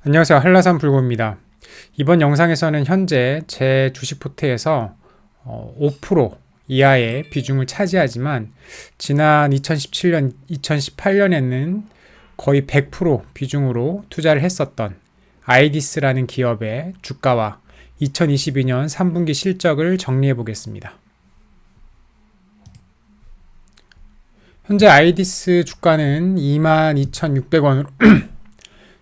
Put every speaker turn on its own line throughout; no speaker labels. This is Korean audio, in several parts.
안녕하세요. 한라산 불고입니다. 이번 영상에서는 현재 제 주식 포트에서 5% 이하의 비중을 차지하지만 지난 2017년, 2018년에는 거의 100% 비중으로 투자를 했었던 아이디스라는 기업의 주가와 2022년 3분기 실적을 정리해 보겠습니다. 현재 아이디스 주가는 22,600원으로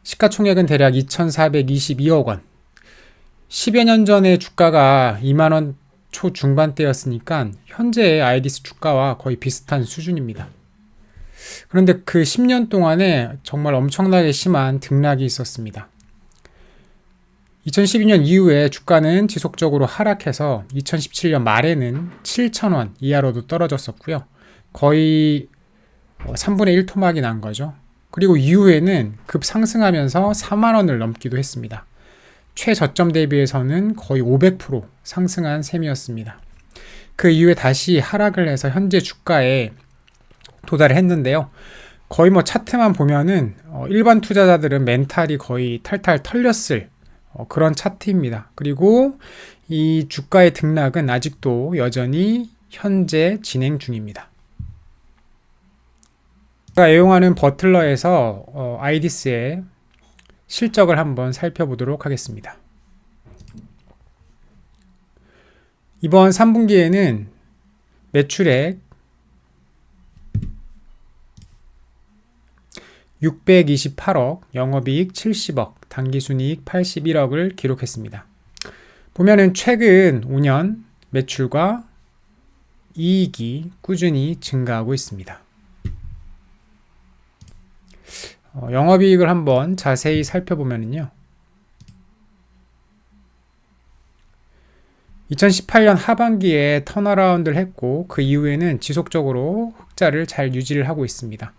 시가총액은 대략 2,422억 원. 10여 년 전에 주가가 2만 원 초중반대였으니까 현재의 아이디스 주가와 거의 비슷한 수준입니다. 그런데 그 10년 동안에 정말 엄청나게 심한 등락이 있었습니다. 2012년 이후에 주가는 지속적으로 하락해서 2017년 말에는 7,000원 이하로도 떨어졌었고요. 거의 3분의 1 토막이 난 거죠. 그리고 이후에는 급 상승하면서 4만 원을 넘기도 했습니다. 최저점 대비해서는 거의 500% 상승한 셈이었습니다. 그 이후에 다시 하락을 해서 현재 주가에 도달을 했는데요. 거의 차트만 보면은 일반 투자자들은 멘탈이 거의 탈탈 털렸을 그런 차트입니다. 그리고 이 주가의 등락은 아직도 여전히 현재 진행 중입니다. 제가 애용하는 버틀러에서 아이디스의 실적을 한번 살펴보도록 하겠습니다. 이번 3분기에는 매출액 628억, 영업이익 70억, 당기순이익 81억을 기록했습니다. 보면은 최근 5년 매출과 이익이 꾸준히 증가하고 있습니다. 영업이익을 한번 자세히 살펴보면요. 2018년 하반기에 턴어라운드를 했고 그 이후에는 지속적으로 흑자를 잘 유지를 하고 있습니다.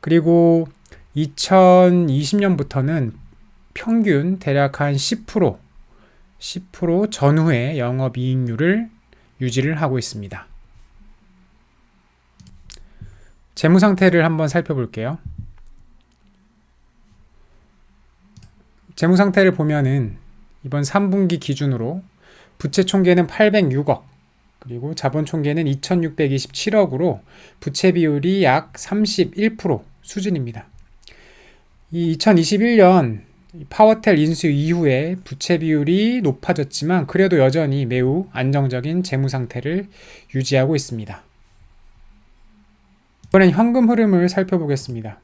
그리고 2020년부터는 평균 대략 한 10% 전후의 영업이익률을 유지를 하고 있습니다. 재무 상태를 한번 살펴볼게요. 재무 상태를 보면은 이번 3분기 기준으로 부채 총계는 806억, 그리고 자본 총계는 2,627억으로 부채 비율이 약 31% 수준입니다. 이 2021년 파워텔 인수 이후에 부채 비율이 높아졌지만 그래도 여전히 매우 안정적인 재무 상태를 유지하고 있습니다. 이번엔 현금 흐름을 살펴보겠습니다.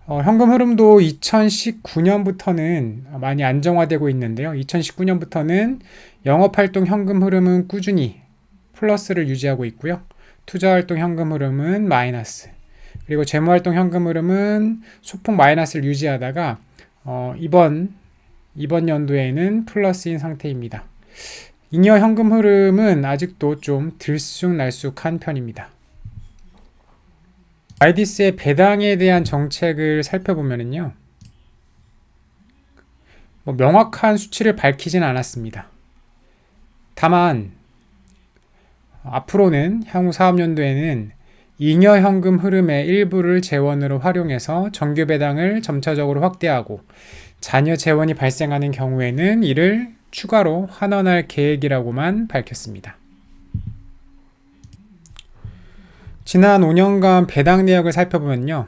현금 흐름도 2019년부터는 많이 안정화되고 있는데요. 2019년부터는 영업활동 현금 흐름은 꾸준히 플러스를 유지하고 있고요. 투자활동 현금 흐름은 마이너스, 그리고 재무활동 현금 흐름은 소폭 마이너스를 유지하다가 이번 연도에는 플러스인 상태입니다. 잉여 현금 흐름은 아직도 좀 들쑥날쑥한 편입니다. 아이디스의 배당에 대한 정책을 살펴보면요. 명확한 수치를 밝히진 않았습니다. 다만 앞으로는 향후 사업연도에는 잉여 현금 흐름의 일부를 재원으로 활용해서 정규 배당을 점차적으로 확대하고 잔여 재원이 발생하는 경우에는 이를 추가로 환원할 계획이라고만 밝혔습니다. 지난 5년간 배당 내역을 살펴보면요.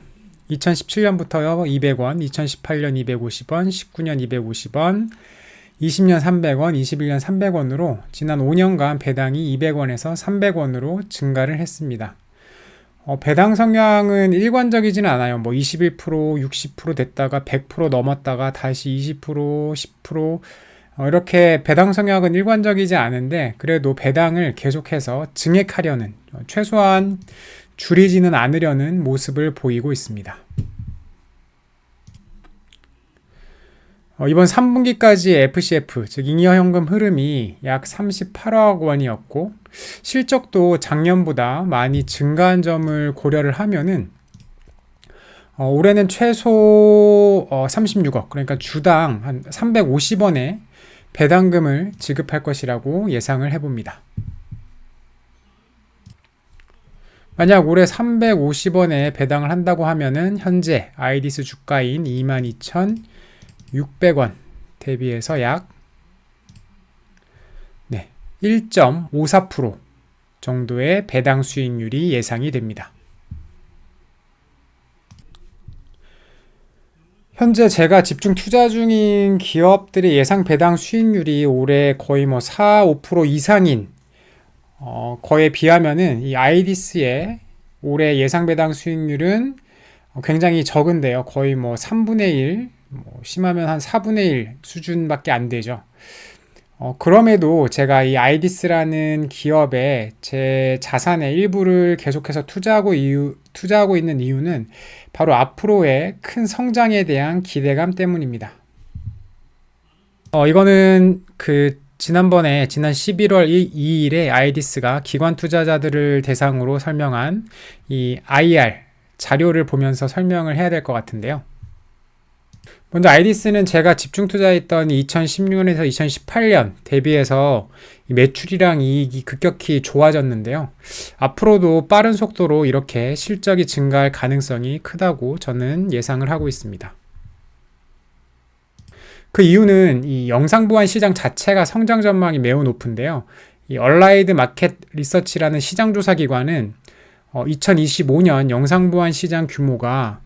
2017년부터요 200원, 2018년 250원, 19년 250원, 20년 300원, 21년 300원으로 지난 5년간 배당이 200원에서 300원으로 증가를 했습니다. 배당 성향은 일관적이지는 않아요. 21%, 60% 됐다가 100% 넘었다가 다시 20%, 10% 이렇게 배당 성향은 일관적이지 않은데 그래도 배당을 계속해서 증액하려는, 최소한 줄이지는 않으려는 모습을 보이고 있습니다. 이번 3분기까지 FCF, 즉 잉여현금 흐름이 약 38억 원이었고 실적도 작년보다 많이 증가한 점을 고려를 하면은 올해는 최소 36억, 그러니까 주당 한 350원의 배당금을 지급할 것이라고 예상을 해봅니다. 만약 올해 350원에 배당을 한다고 하면은 현재 아이디스 주가인 22,600원 대비해서 약 1.54% 정도의 배당 수익률이 예상이 됩니다. 현재 제가 집중 투자 중인 기업들의 예상 배당 수익률이 올해 거의 4, 5% 이상인 거에 비하면은 이 아이디스의 올해 예상 배당 수익률은 굉장히 적은데요. 거의 3분의 1, 심하면 한 4분의 1 수준밖에 안 되죠. 그럼에도 제가 이 아이디스라는 기업에 제 자산의 일부를 계속해서 투자하고 있는 이유는 바로 앞으로의 큰 성장에 대한 기대감 때문입니다. 이거는 지난 11월 2일에 아이디스가 기관 투자자들을 대상으로 설명한 이 IR 자료를 보면서 설명을 해야 될 것 같은데요. 먼저 아이디스는 제가 집중 투자했던 2016년에서 2018년 대비해서 매출이랑 이익이 급격히 좋아졌는데요. 앞으로도 빠른 속도로 이렇게 실적이 증가할 가능성이 크다고 저는 예상을 하고 있습니다. 그 이유는 이 영상 보안 시장 자체가 성장 전망이 매우 높은데요. 이 얼라이드 마켓 리서치라는 시장 조사 기관은 2025년 영상 보안 시장 규모가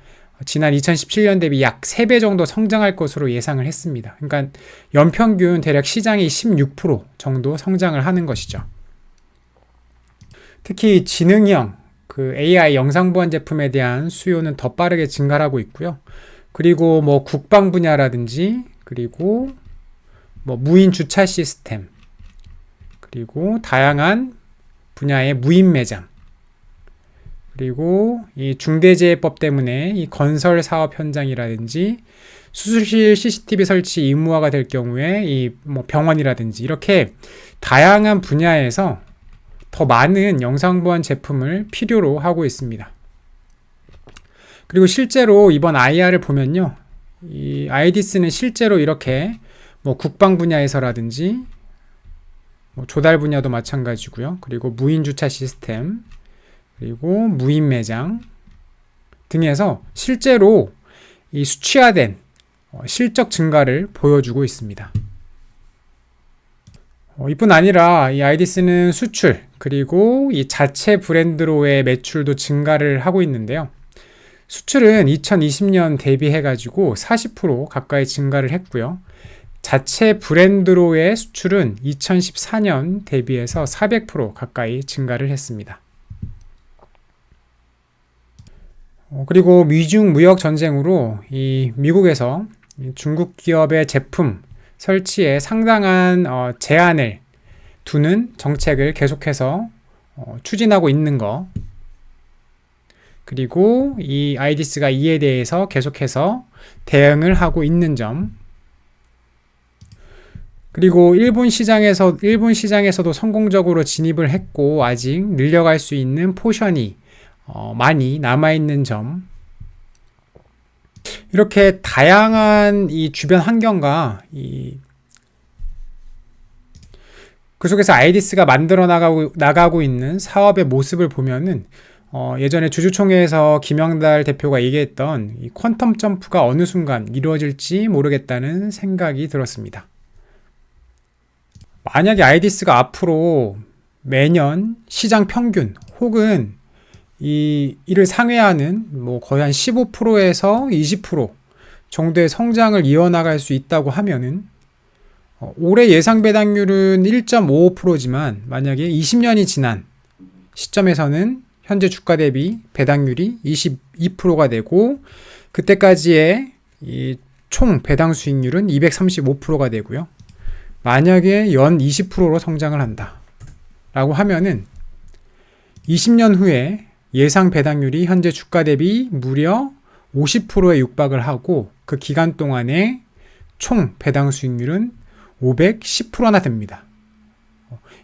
지난 2017년 대비 약 3배 정도 성장할 것으로 예상을 했습니다. 그러니까 연평균 대략 시장이 16% 정도 성장을 하는 것이죠. 특히 지능형 AI 영상 보안 제품에 대한 수요는 더 빠르게 증가하고 있고요. 그리고 국방 분야라든지 그리고 무인 주차 시스템 그리고 다양한 분야의 무인 매장 그리고 이 중대재해법 때문에 이 건설 사업 현장이라든지 수술실 CCTV 설치 의무화가 될 경우에 이 병원이라든지 이렇게 다양한 분야에서 더 많은 영상보안 제품을 필요로 하고 있습니다. 그리고 실제로 이번 IR을 보면요, 이 아이디스는 실제로 이렇게 국방 분야에서라든지 조달 분야도 마찬가지고요. 그리고 무인 주차 시스템 그리고 무인 매장 등에서 실제로 이 수치화된 실적 증가를 보여주고 있습니다. 이뿐 아니라 이 아이디스는 수출 그리고 이 자체 브랜드로의 매출도 증가를 하고 있는데요. 수출은 2020년 대비해 가지고 40% 가까이 증가를 했고요. 자체 브랜드로의 수출은 2014년 대비해서 400% 가까이 증가를 했습니다. 그리고 미중 무역 전쟁으로 이 미국에서 중국 기업의 제품 설치에 상당한 제한을 두는 정책을 계속해서 추진하고 있는 거, 그리고 이 아이디스가 이에 대해서 계속해서 대응을 하고 있는 점, 그리고 일본 시장에서도 성공적으로 진입을 했고 아직 늘려갈 수 있는 포션이 많이 남아있는 점, 이렇게 다양한 이 주변 환경과 그 속에서 아이디스가 만들어 나가고 있는 사업의 모습을 보면은 예전에 주주총회에서 김영달 대표가 얘기했던 이 퀀텀 점프가 어느 순간 이루어질지 모르겠다는 생각이 들었습니다. 만약에 아이디스가 앞으로 매년 시장 평균 혹은 이를 상회하는 거의 한 15%에서 20% 정도의 성장을 이어나갈 수 있다고 하면은 올해 예상 배당률은 1.55%지만 만약에 20년이 지난 시점에서는 현재 주가 대비 배당률이 22%가 되고 그때까지의 이 총 배당 수익률은 235%가 되고요. 만약에 연 20%로 성장을 한다 라고 하면은 20년 후에 예상 배당률이 현재 주가 대비 무려 50%에 육박을 하고 그 기간 동안에 총 배당 수익률은 510%나 됩니다.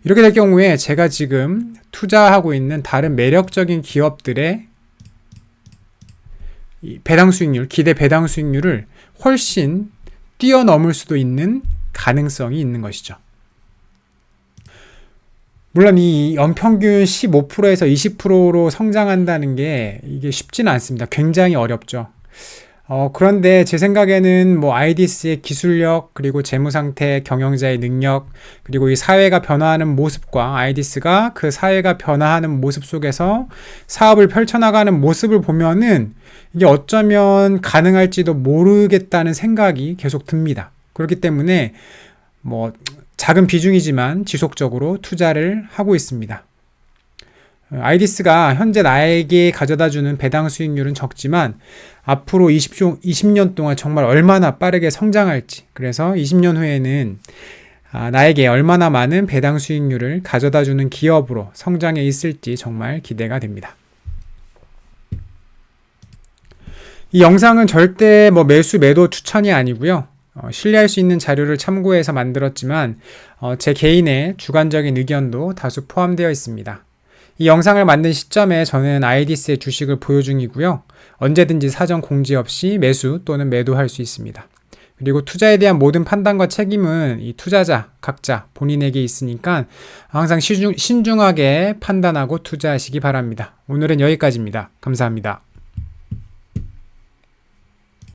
이렇게 될 경우에 제가 지금 투자하고 있는 다른 매력적인 기업들의 배당 수익률, 기대 배당 수익률을 훨씬 뛰어넘을 수도 있는 가능성이 있는 것이죠. 물론 이 연평균 15%에서 20%로 성장한다는 게 이게 쉽지는 않습니다. 굉장히 어렵죠. 그런데 제 생각에는 뭐 아이디스의 기술력, 그리고 재무 상태, 경영자의 능력, 그리고 이 사회가 변화하는 모습과 아이디스가 그 사회가 변화하는 모습 속에서 사업을 펼쳐나가는 모습을 보면은 이게 어쩌면 가능할지도 모르겠다는 생각이 계속 듭니다. 그렇기 때문에 뭐 작은 비중이지만 지속적으로 투자를 하고 있습니다. 아이디스가 현재 나에게 가져다주는 배당 수익률은 적지만 앞으로 20년 동안 정말 얼마나 빠르게 성장할지, 그래서 20년 후에는 나에게 얼마나 많은 배당 수익률을 가져다주는 기업으로 성장해 있을지 정말 기대가 됩니다. 이 영상은 절대 뭐 매수 매도 추천이 아니고요. 신뢰할 수 있는 자료를 참고해서 만들었지만 제 개인의 주관적인 의견도 다수 포함되어 있습니다. 이 영상을 만든 시점에 저는 아이디스의 주식을 보유 중이고요. 언제든지 사전 공지 없이 매수 또는 매도할 수 있습니다. 그리고 투자에 대한 모든 판단과 책임은 이 투자자 각자 본인에게 있으니까 항상 신중하게 판단하고 투자하시기 바랍니다. 오늘은 여기까지입니다. 감사합니다.